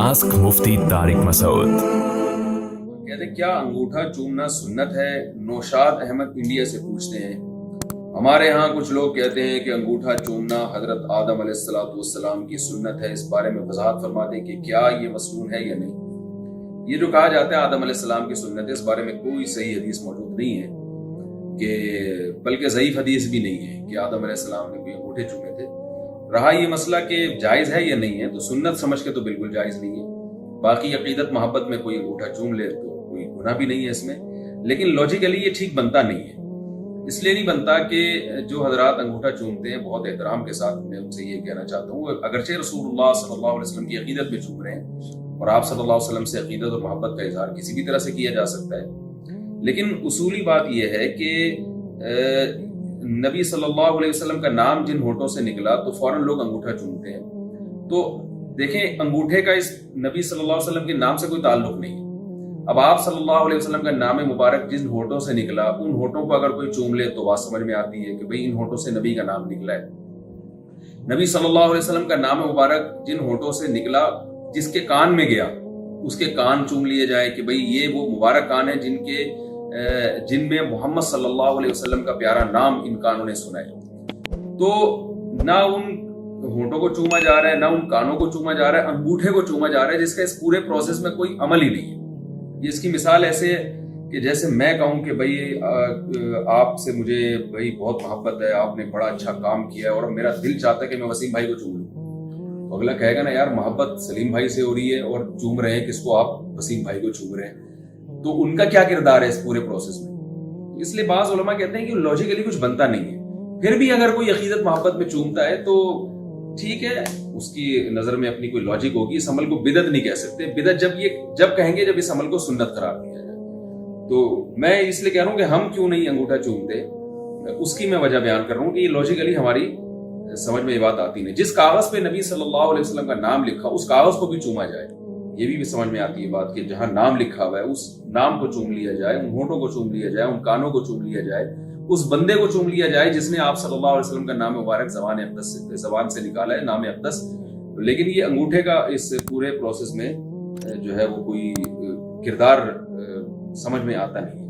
Ask मुफ्ती तारिक मसूद। कहते हैं क्या अंगूठा चूमना सुन्नत है? नौशाद अहमद इंडिया से पूछते हैं। हमारे यहाँ कुछ लोग कहते हैं कि अंगूठा चूमना हजरत आदम अलैहिस्सलाम की सुन्नत है। इस बारे में वजाहत फरमा दें कि क्या ये मसनून है या नहीं। ये जो कहा जाता है आदम अलैहिस्सलाम की सुन्नत है, इस बारे में कोई सही हदीस मौजूद नहीं है, कि बल्कि ज़ईफ हदीस भी नहीं है कि आदम अलैहिस्सलाम ने कोई अंगूठे चूमे थे। रहा ये मसला कि जायज़ है या नहीं है, तो सुन्नत समझ के तो बिल्कुल जायज़ नहीं है। बाकी अकीदत मोहब्बत में कोई अंगूठा चूम ले तो कोई गुनाह भी नहीं है इसमें, लेकिन लॉजिकली ये ठीक बनता नहीं है। इसलिए नहीं बनता कि जो हजरात अंगूठा चूमते हैं, बहुत एहतराम के साथ मैं उनसे ये कहना चाहता हूँ, अगरचे रसूलुल्लाह सल्लल्लाहु अलैहि वसल्लम की अकीदत में चूम रहे हैं और आप सल्लल्लाहु अलैहि वसल्लम से अकीदत और मोहब्बत का इजहार किसी भी तरह से किया जा सकता है, लेकिन उसूली बात यह है कि नबी सल्लल्लाहु अलैहि वसल्लम का नाम जिन होठों से निकला तो फौरन लोग अंगूठा चूमते हैं। तो देखें, अंगूठे का इस नबी सल्लल्लाहु अलैहि वसल्लम के नाम से कोई ताल्लुक नहीं है। अब आप सल्लल्लाहु अलैहि वसल्लम का नाम मुबारक जिन होठों से निकला, उन होठों को अगर कोई चूम ले तो बात समझ में आती है कि भाई इन होठों से नबी का नाम निकला है। नबी सल्लल्लाहु अलैहि वसल्लम का नाम मुबारक जिन होठों से निकला, जिसके कान में गया, उसके कान चूम लिए जाए कि भाई ये वो मुबारक कान है जिनमें मोहम्मद सल्लल्लाहु अलैहि वसल्लम का प्यारा नाम इन कानों ने सुना है। तो ना उन होठों को चूमा जा रहा है, ना उन कानों को चूमा जा रहा है, अंगूठे को चूमा जा रहा है, जिसका इस पूरे प्रोसेस में कोई अमल ही नहीं है। ये इसकी मिसाल ऐसे है कि जैसे मैं कहूँ कि भाई आपसे मुझे भाई बहुत मोहब्बत है, आपने बड़ा अच्छा काम किया है और मेरा दिल चाहता है कि मैं वसीम भाई को चूम लूँ। तो अगला कहेगा ना, यार मोहब्बत सलीम भाई से हो रही है और चूम रहे हैं किसको? आप वसीम भाई को चूम रहे हैं। तो उनका क्या किरदार है इस पूरे प्रोसेस में? इसलिए बाज़ उलमा कहते हैं कि लॉजिकली कुछ बनता नहीं है। फिर भी अगर कोई अकीदत मोहब्बत में चूमता है तो ठीक है, उसकी नजर में अपनी कोई लॉजिक होगी। इस अमल को बिदत नहीं कह सकते। बिदत जब कहेंगे जब इस अमल को सुन्नत करार दिया जाए। तो मैं इसलिए कह रहा हूं कि हम क्यों नहीं अंगूठा चूमते, उसकी मैं वजह बयान कर रहा हूं कि लॉजिकली हमारी समझ में ये बात आती नहीं। जिस कागज पे नबी सल्लल्लाहु अलैहि वसल्लम का नाम लिखा, उस कागज को भी चूमा जाए, ये भी समझ में आती है बात कि जहां नाम लिखा हुआ है उस नाम को चूम लिया जाए, उन होठों को चूम लिया जाए, उन कानों को चूम लिया जाए, उस बंदे को चूम लिया जाए जिसने आप सल्लल्लाहु अलैहि वसल्लम का नाम मुबारक ज़बान से निकाला है, नाम अक़दस। लेकिन ये अंगूठे का इस पूरे प्रोसेस में जो है वो कोई किरदार समझ में आता नहीं है।